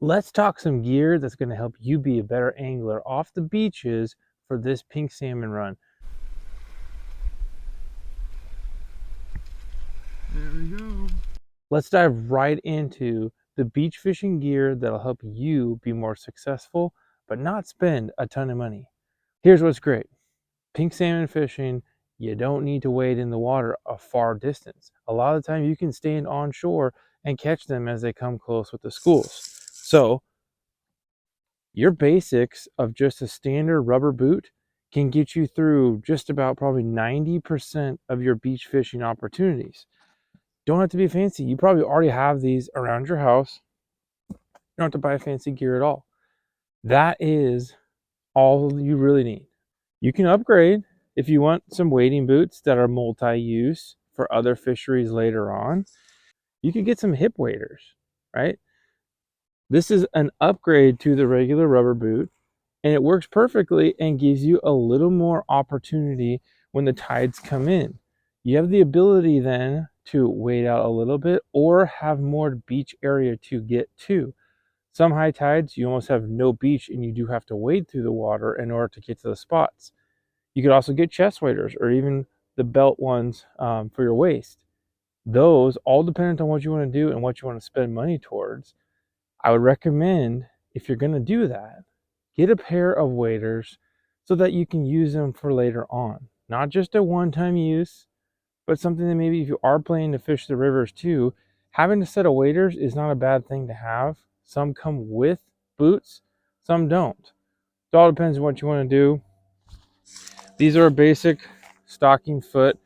Let's talk some gear that's going to help you be a better angler off the beaches for this pink salmon run. There we go. Let's dive right into the beach fishing gear that'll help you be more successful, but not spend a ton of money. Here's what's great. Pink salmon fishing, you don't need to wade in the water a far distance. A lot of the time you can stand on shore and catch them as they come close with the schools. So your basics of just a standard rubber boot can get you through just about probably 90% of your beach fishing opportunities. Don't have to be fancy. You probably already have these around your house. You don't have to buy fancy gear at all. That is all you really need. You can upgrade if you want some wading boots that are multi-use for other fisheries later on. You can get some hip waders, right? This is an upgrade to the regular rubber boot, and it works perfectly and gives you a little more opportunity when the tides come in. You have the ability then to wade out a little bit or have more beach area to get to. Some high tides, you almost have no beach and you do have to wade through the water in order to get to the spots. You could also get chest waders or even the belt ones for your waist. Those all dependent on what you want to do and what you want to spend money towards. I would recommend, if you're going to do that, get a pair of waders so that you can use them for later on. Not just a one-time use, but something that maybe if you are planning to fish the rivers too, having a set of waders is not a bad thing to have. Some come with boots, some don't. It all depends on what you want to do. These are basic stocking foot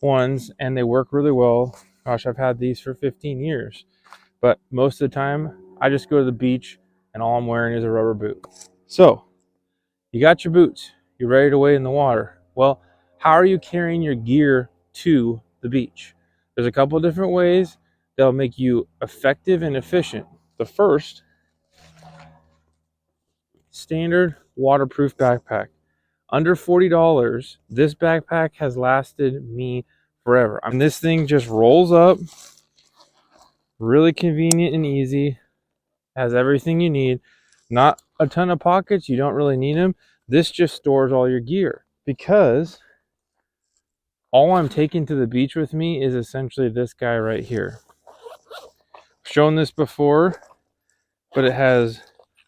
ones and they work really well. Gosh, I've had these for 15 years. But most of the time, I just go to the beach and all I'm wearing is a rubber boot. So, you got your boots, you're ready to wade in the water. Well, how are you carrying your gear to the beach? There's a couple of different ways that'll make you effective and efficient. The first, standard waterproof backpack. Under $40, this backpack has lasted me forever. I mean, this thing just rolls up, really convenient and easy. Has everything you need. Not a ton of pockets, you don't really need them. This just stores all your gear because all I'm taking to the beach with me is essentially this guy right here. I've shown this before, but it has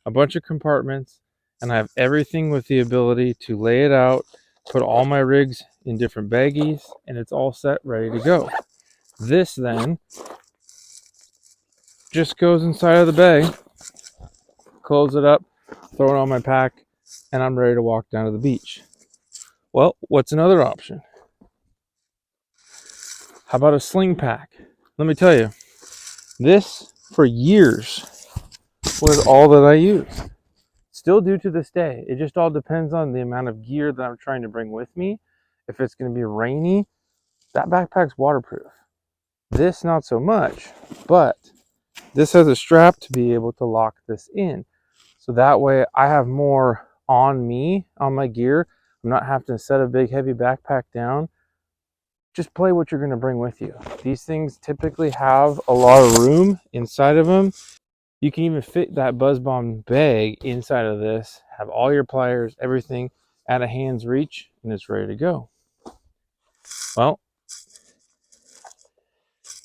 a bunch of compartments and I have everything with the ability to lay it out, put all my rigs in different baggies, and it's all set, ready to go. This then just goes inside of the bag, close it up, throw it on my pack, and I'm ready to walk down to the beach. Well, what's another option? How about a sling pack? Let me tell you, this for years was all that I used. Still do to this day. It just all depends on the amount of gear that I'm trying to bring with me. If it's going to be rainy, that backpack's waterproof. This not so much, but this has a strap to be able to lock this in. So that way I have more on me, on my gear. I'm not having to set a big heavy backpack down. Just play what you're going to bring with you. These things typically have a lot of room inside of them. You can even fit that Buzz Bomb bag inside of this, have all your pliers, everything at a hand's reach, and it's ready to go. Well,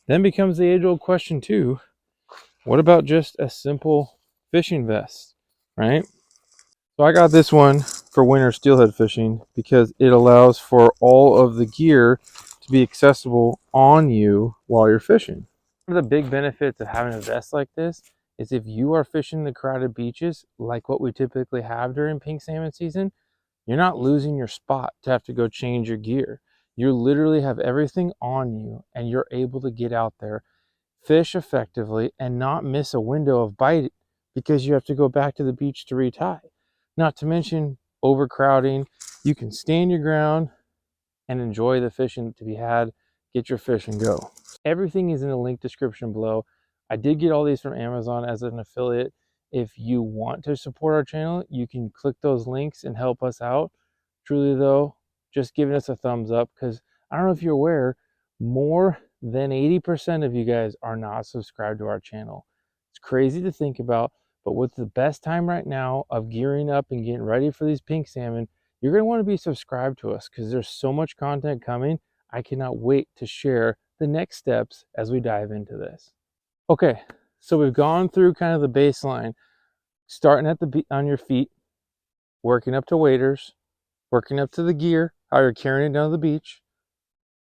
then becomes the age-old question too, what about just a simple fishing vest, right? So I got this one for winter steelhead fishing because it allows for all of the gear to be accessible on you while you're fishing. One of the big benefits of having a vest like this is if you are fishing the crowded beaches like what we typically have during pink salmon season, you're not losing your spot to have to go change your gear. You literally have everything on you and you're able to get out there, fish effectively, and not miss a window of bite because you have to go back to the beach to retie. Not to mention overcrowding. You can stand your ground and enjoy the fishing to be had. Get your fish and go. Everything is in the link description below. I did get all these from Amazon as an affiliate. If you want to support our channel, you can click those links and help us out. Truly though, just giving us a thumbs up, because I don't know if you're aware, more than 80% of you guys are not subscribed to our channel. It's crazy to think about, But what's the best time right now of gearing up and getting ready for these pink salmon, you're going to want to be subscribed to us because there's so much content coming. I cannot wait to share the next steps as we dive into this. Okay, so we've gone through kind of the baseline, starting at on your feet, working up to waders, working up to the gear, how you're carrying it down to the beach.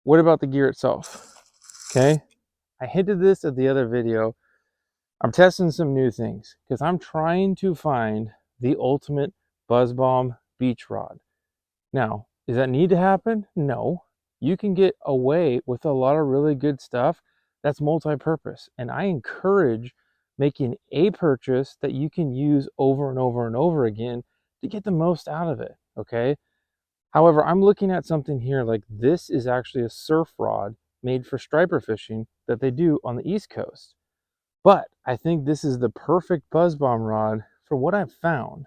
What about the gear itself? Okay, I hinted this at the other video. I'm testing some new things because I'm trying to find the ultimate Buzz Bomb beach rod. Now, does that need to happen? No. You can get away with a lot of really good stuff that's multi-purpose. And I encourage making a purchase that you can use over and over and over again to get the most out of it, okay? However, I'm looking at something here like this is actually a surf rod made for striper fishing that they do on the East Coast. But I think this is the perfect Buzz Bomb rod for what I've found.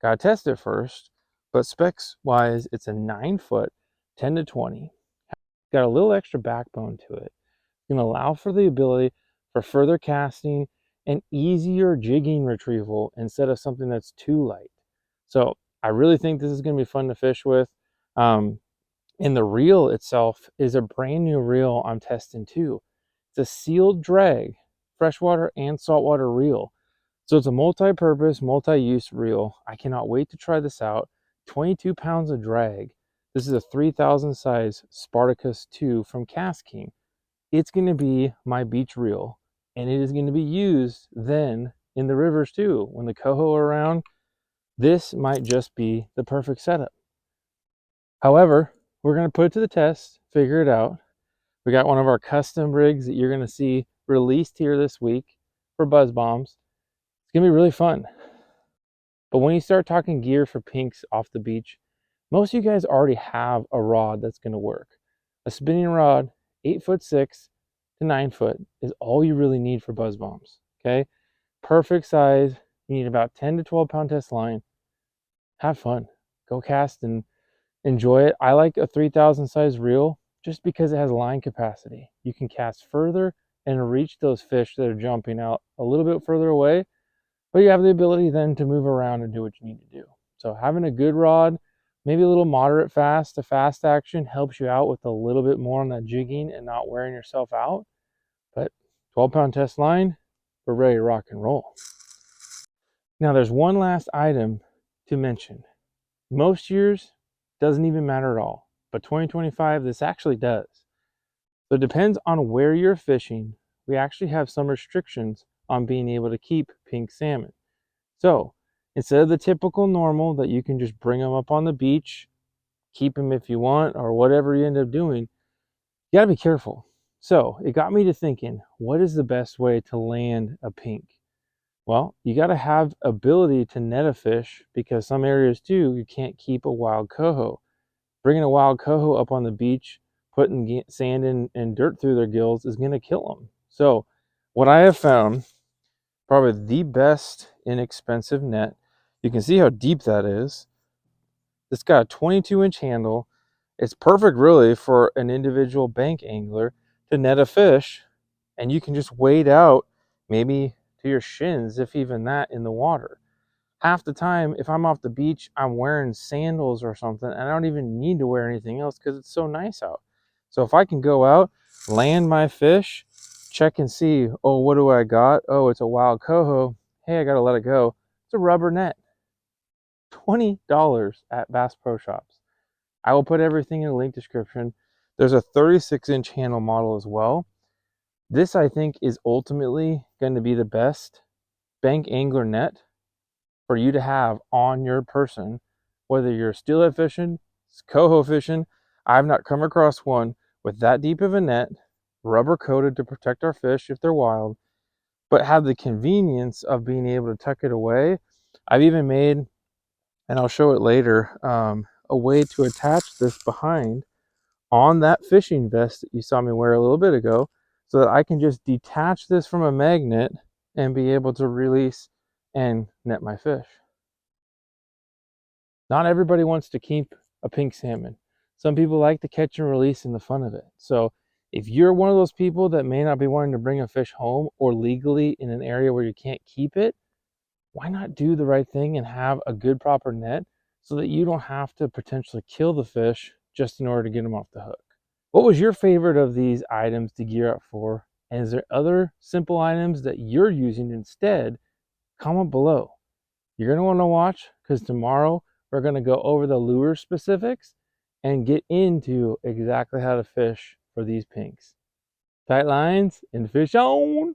Gotta test it first, but specs wise, it's a 9 foot, 10 to 20. Got a little extra backbone to it. It's gonna allow for the ability for further casting and easier jigging retrieval instead of something that's too light. So I really think this is gonna be fun to fish with. And the reel itself is a brand new reel I'm testing too. It's a sealed drag, freshwater and saltwater reel. So it's a multi-purpose, multi-use reel. I cannot wait to try this out. 22 pounds of drag. This is a 3000 size Spartacus 2 from Cast King. It's going to be my beach reel, and it is going to be used then in the rivers too. When the coho are around, this might just be the perfect setup. However, we're going to put it to the test, figure it out. We got one of our custom rigs that you're going to see released here this week for Buzz Bombs. It's going to be really fun. But when you start talking gear for pinks off the beach, most of you guys already have a rod that's going to work. A spinning rod, 8'6" to 9 foot is all you really need for Buzz Bombs. Okay, perfect size. You need about 10 to 12 pound test line. Have fun. Go cast and enjoy it. I like a 3000 size reel just because it has line capacity. You can cast further and reach those fish that are jumping out a little bit further away, but you have the ability then to move around and do what you need to do. So having a good rod, maybe a little moderate fast to fast action helps you out with a little bit more on that jigging and not wearing yourself out. But 12 pound test line, we're ready to rock and roll. Now there's one last item to mention. Most years, doesn't even matter at all. But 2025, this actually does. So it depends on where you're fishing. We actually have some restrictions on being able to keep pink salmon. So instead of the typical normal that you can just bring them up on the beach, keep them if you want, or whatever you end up doing, you gotta be careful. So it got me to thinking, what is the best way to land a pink? Well, you gotta have ability to net a fish because some areas too, you can't keep a wild coho. Bringing a wild coho up on the beach, putting sand and dirt through their gills is going to kill them. So what I have found, probably the best inexpensive net, you can see how deep that is. It's got a 22-inch handle. It's perfect really for an individual bank angler to net a fish, and you can just wade out maybe to your shins, if even that, in the water. Half the time, if I'm off the beach, I'm wearing sandals or something, and I don't even need to wear anything else because it's so nice out. So if I can go out, land my fish, check and see, oh, what do I got? Oh, it's a wild coho. Hey, I got to let it go. It's a rubber net. $20 at Bass Pro Shops. I will put everything in the link description. There's a 36-inch handle model as well. This, I think, is ultimately going to be the best bank angler net for you to have on your person, whether you're steelhead fishing, coho fishing. I've not come across one with that deep of a net, rubber coated to protect our fish if they're wild, but have the convenience of being able to tuck it away. I've even made, and I'll show it later, a way to attach this behind on that fishing vest that you saw me wear a little bit ago, so that I can just detach this from a magnet and be able to release and net my fish. Not everybody wants to keep a pink salmon. Some people like to catch and release in the fun of it. So if you're one of those people that may not be wanting to bring a fish home or legally in an area where you can't keep it, why not do the right thing and have a good proper net so that you don't have to potentially kill the fish just in order to get them off the hook? What was your favorite of these items to gear up for? And is there other simple items that you're using instead? Comment below. You're going to want to watch because tomorrow we're going to go over the lure specifics and get into exactly how to fish for these pinks. Tight lines and fish on!